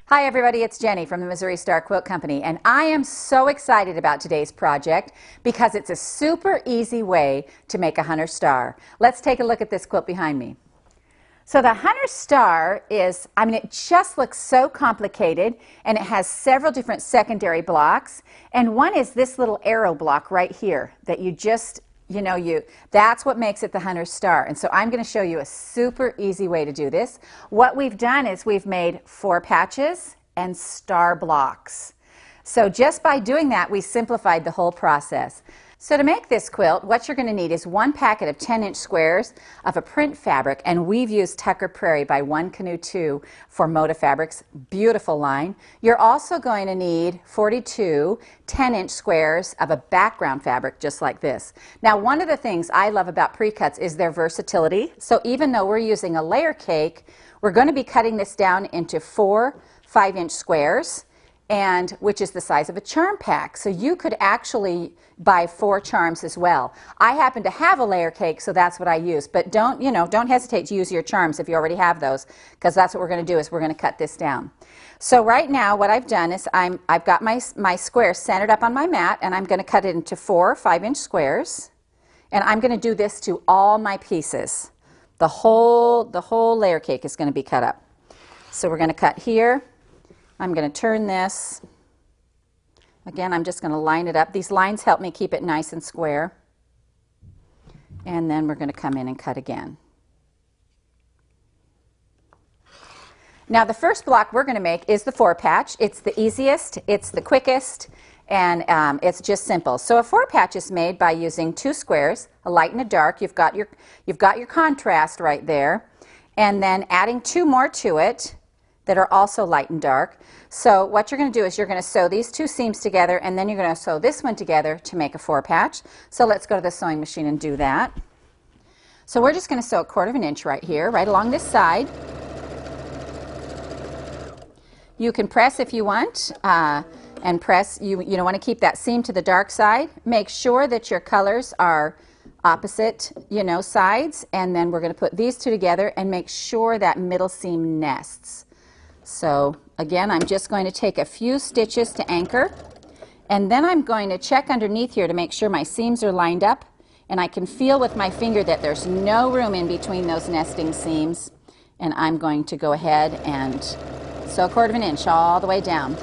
Hi everybody, it's Jenny from the Hunter Star Quilt Company, and I am so excited about today's project because it's a super easy way to make a Hunter Star. Let's take a look at this quilt behind me. So the Hunter Star is, it just looks so complicated, and it has several different secondary blocks, and one is this little arrow block right here that you just that's what makes it the Hunter Star. And so I'm going to show you a super easy way to do this. What we've done is we've made 4 patches and star blocks. So just by doing that, we simplified the whole process. So to make this quilt, what you're going to need is 1 packet of 10-inch squares of a print fabric, and we've used Tucker Prairie by One Canoe 2 for Moda Fabrics. Beautiful line. You're also going to need 42 10-inch squares of a background fabric just like this. Now, one of the things I love about pre-cuts is their versatility. So even though we're using a layer cake, we're going to be cutting this down into 4 5-inch squares, and which is the size of a charm pack. So you could actually buy 4 charms as well. I happen to have a layer cake, so that's what I use. But don't hesitate to use your charms if you already have those, because that's what we're going to do, is we're going to cut this down. So right now what I've done is I've got my square centered up on my mat, and I'm going to cut it into 4 5-inch squares, and I'm going to do this to all my pieces. The whole layer cake is going to be cut up. So we're going to cut here. I'm going to turn this. Again, I'm just going to line it up. These lines help me keep it nice and square. And then we're going to come in and cut again. Now the first block we're going to make is the 4-patch. It's the easiest, it's the quickest, and it's just simple. So a 4-patch is made by using 2 squares, a light and a dark. You've got your contrast right there, and then adding 2 more to it that are also light and dark. So what you're going to do is you're going to sew these 2 seams together, and then you're going to sew this one together to make a 4-patch. So let's go to the sewing machine and do that. So we're just going to sew 1/4 inch right here, right along this side. You can press if you want, and press, you want to keep that seam to the dark side. Make sure that your colors are opposite, sides, and then we're going to put these 2 together and make sure that middle seam nests. So again, I'm just going to take a few stitches to anchor, and then I'm going to check underneath here to make sure my seams are lined up, and I can feel with my finger that there's no room in between those nesting seams, and I'm going to go ahead and sew 1/4 inch all the way down.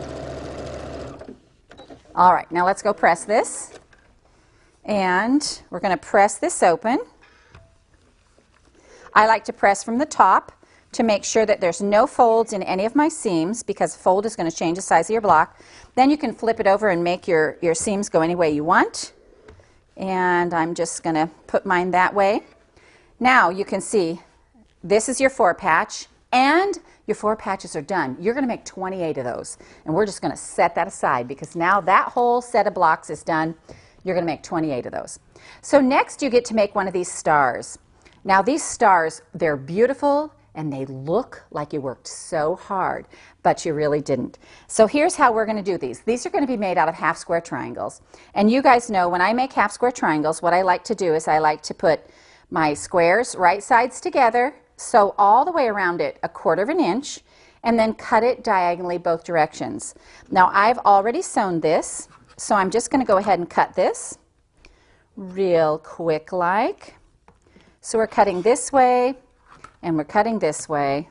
All right, now let's go press this, and we're going to press this open. I like to press from the top to make sure that there's no folds in any of my seams, because a fold is going to change the size of your block. Then you can flip it over and make your seams go any way you want. And I'm just going to put mine that way. Now you can see this is your 4-patch, and your 4 patches are done. You're going to make 28 of those, and we're just going to set that aside, because now that whole set of blocks is done. You're going to make 28 of those. So next you get to make one of these stars. Now these stars, they're beautiful, and they look like you worked so hard, but you really didn't. So here's how we're going to do these. These are going to be made out of half-square triangles. And you guys know when I make half-square triangles, what I like to do is I like to put my squares right sides together, sew all the way around it 1/4 inch, and then cut it diagonally both directions. Now I've already sewn this, so I'm just going to go ahead and cut this real quick like. So we're cutting this way, and we're cutting this way,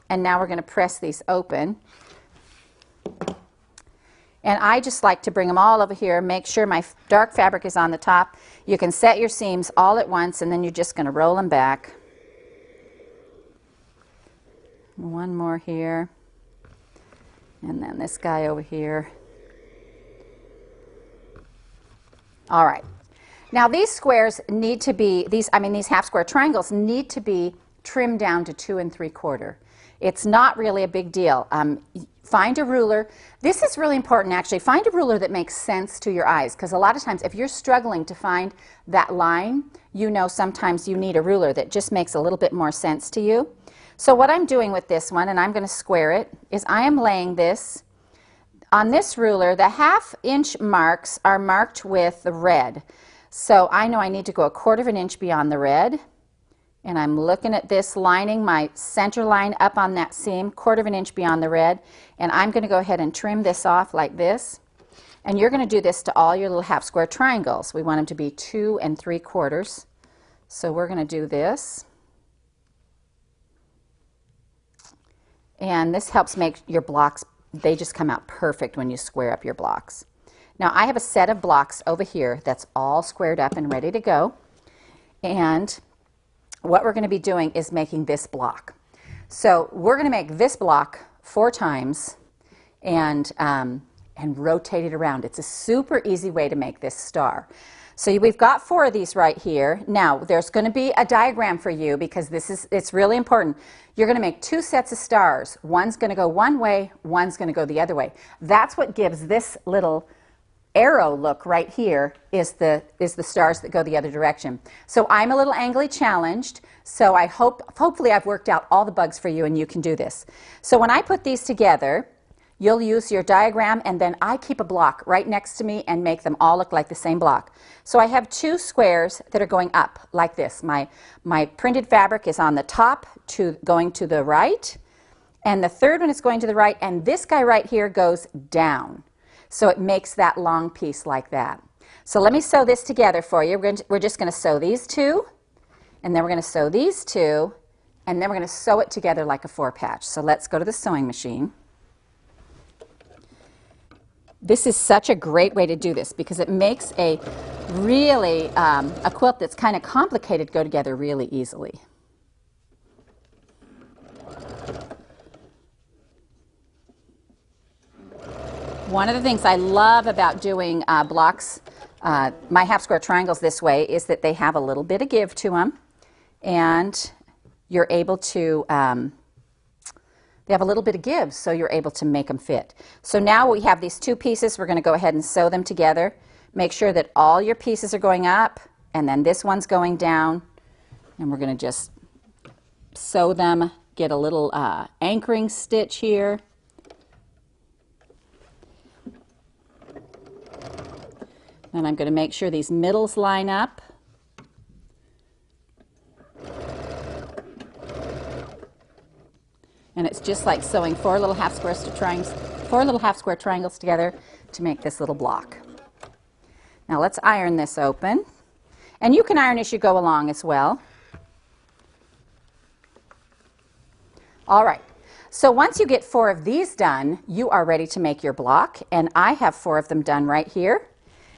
and now we're going to press these open. And I just like to bring them all over here, make sure my dark fabric is on the top. You can set your seams all at once, and then you're just going to roll them back. One more here, and then this guy over here. All right. Now these squares need to be, these half-square triangles need to be trimmed down to 2 3/4. It's not really a big deal. Find a ruler. This is really important, actually. Find a ruler that makes sense to your eyes, because a lot of times if you're struggling to find that line, sometimes you need a ruler that just makes a little bit more sense to you. So what I'm doing with this one, and I'm going to square it, is I am laying this on this ruler. The 1/2 inch marks are marked with the red. So I know I need to go 1/4 inch beyond the red, And I'm looking at this, lining my center line up on that seam, 1/4 of an inch beyond the red. And I'm going to go ahead and trim this off like this. And you're going to do this to all your little half square triangles. We want them to be 2 3/4. So we're going to do this. And this helps make your blocks, they just come out perfect when you square up your blocks. Now I have a set of blocks over here that's all squared up and ready to go. And what we're going to be doing is making this block. So we're going to make this block 4 times and rotate it around. It's a super easy way to make this star. So we've got 4 of these right here. Now there's going to be a diagram for you because it's really important. You're going to make 2 sets of stars. One's going to go one way, one's going to go the other way. That's what gives this little arrow look right here is the stars that go the other direction. So I'm a little angly challenged, so hopefully I've worked out all the bugs for you and you can do this. So when I put these together, you'll use your diagram, and then I keep a block right next to me and make them all look like the same block. So I have 2 squares that are going up like this. My printed fabric is on the top going to the right, and the third one is going to the right, and this guy right here goes down. So it makes that long piece like that. So let me sew this together for you. We're just going to sew these 2, and then we're going to sew these 2, and then we're going to sew it together like a 4-patch. So let's go to the sewing machine. This is such a great way to do this because it makes a really, a quilt that's kind of complicated go together really easily. One of the things I love about doing blocks, my half square triangles this way, is that they have a little bit of give to them, and you're able to, they have a little bit of give, so you're able to make them fit. So now we have these 2 pieces. We're going to go ahead and sew them together. Make sure that all your pieces are going up, and then this one's going down, and we're going to just sew them, get a little anchoring stitch here. And I'm going to make sure these middles line up. And it's just like sewing 4 little half square triangles together to make this little block. Now let's iron this open. And you can iron as you go along as well. All right. So once you get 4 of these done, you are ready to make your block. And I have 4 of them done right here.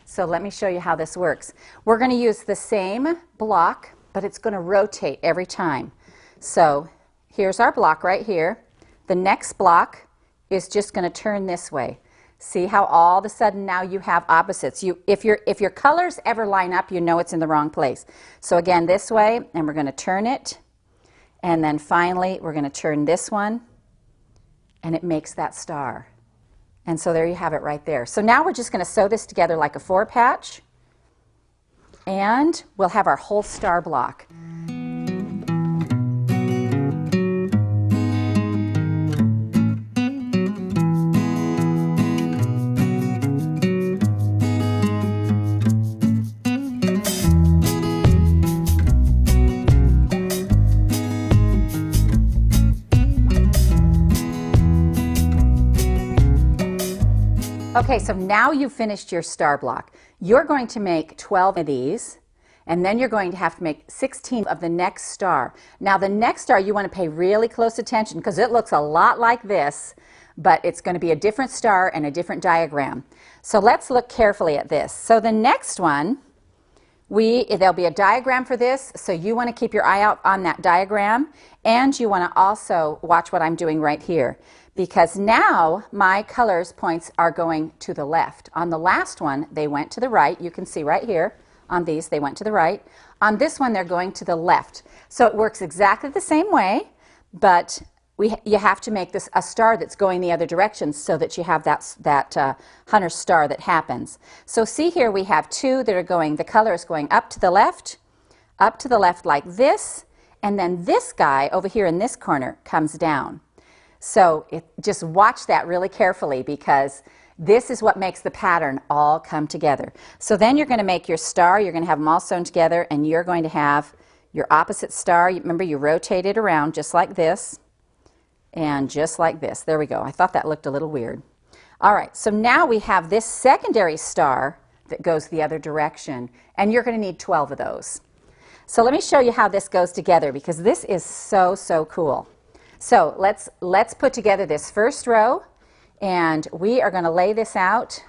So let me show you how this works. We're going to use the same block, but it's going to rotate every time. So here's our block right here. The next block is just going to turn this way. See how all of a sudden now you have opposites. If your colors ever line up, you know it's in the wrong place. So again, this way, and we're going to turn it. And then finally, we're going to turn this one, and it makes that star. And so there you have it right there. So now we're just going to sew this together like a 4-patch, and we'll have our whole star block. Okay, so now you've finished your star block. You're going to make 12 of these, and then you're going to have to make 16 of the next star. Now the next star you want to pay really close attention because it looks a lot like this, but it's going to be a different star and a different diagram. So let's look carefully at this. So the next one, there'll be a diagram for this, so you want to keep your eye out on that diagram, and you want to also watch what I'm doing right here. Because now my colors points are going to the left. On the last one, they went to the right. You can see right here on these, they went to the right. On this one, they're going to the left. So it works exactly the same way, but you have to make this a star that's going the other direction so that you have that Hunter star that happens. So see here we have 2 that are going, the color is going up to the left like this, and then this guy over here in this corner comes down. So just watch that really carefully because this is what makes the pattern all come together. So then you're going to make your star, you're going to have them all sewn together, and you're going to have your opposite star. Remember, you rotate it around just like this and just like this. There we go. I thought that looked a little weird. All right, so now we have this secondary star that goes the other direction, and you're going to need 12 of those. So let me show you how this goes together, because this is so, so cool. So let's put together this first row, and we are going to lay this out.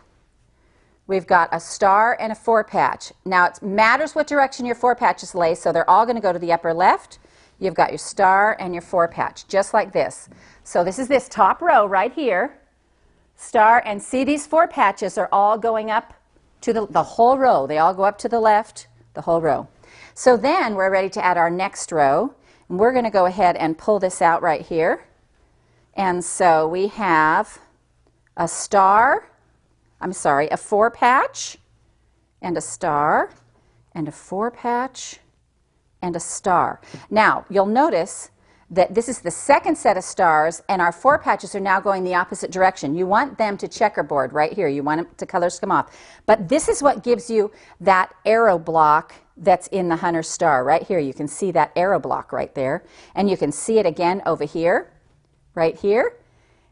We've got a star and a 4-patch. Now it matters what direction your 4 patches lay, so they're all going to go to the upper left. You've got your star and your 4-patch, just like this. So this is this top row right here, star, and see these 4 patches are all going up to the whole row. They all go up to the left, the whole row. So then we're ready to add our next row, and we're going to go ahead and pull this out right here. And so we have a star, a 4-patch, and a star, and a 4-patch, and a star. Now, you'll notice that this is the second set of stars, and our 4 patches are now going the opposite direction. You want them to checkerboard right here. You want them to colors come off. But this is what gives you that arrow block that's in the Hunter Star. Right here, you can see that arrow block right there. And you can see it again over here, right here.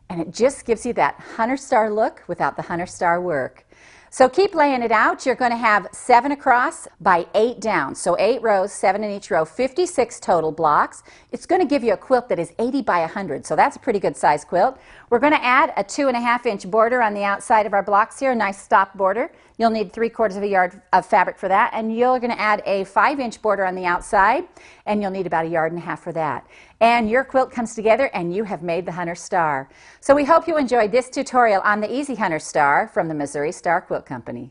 And it just gives you that Hunter Star look without the Hunter Star work. So keep laying it out. You're going to have 7 across by 8 down. So 8 rows, 7 in each row, 56 total blocks. It's going to give you a quilt that is 80 by 100, so that's a pretty good size quilt. We're going to add a 2.5-inch border on the outside of our blocks here, a nice stop border. You'll need 3/4 of a yard of fabric for that, and you're going to add a 5-inch border on the outside, and you'll need about 1.5 yards for that. And your quilt comes together, and you have made the Hunter Star. So we hope you enjoyed this tutorial on the Easy Hunter Star from the Missouri Star Quilt Company.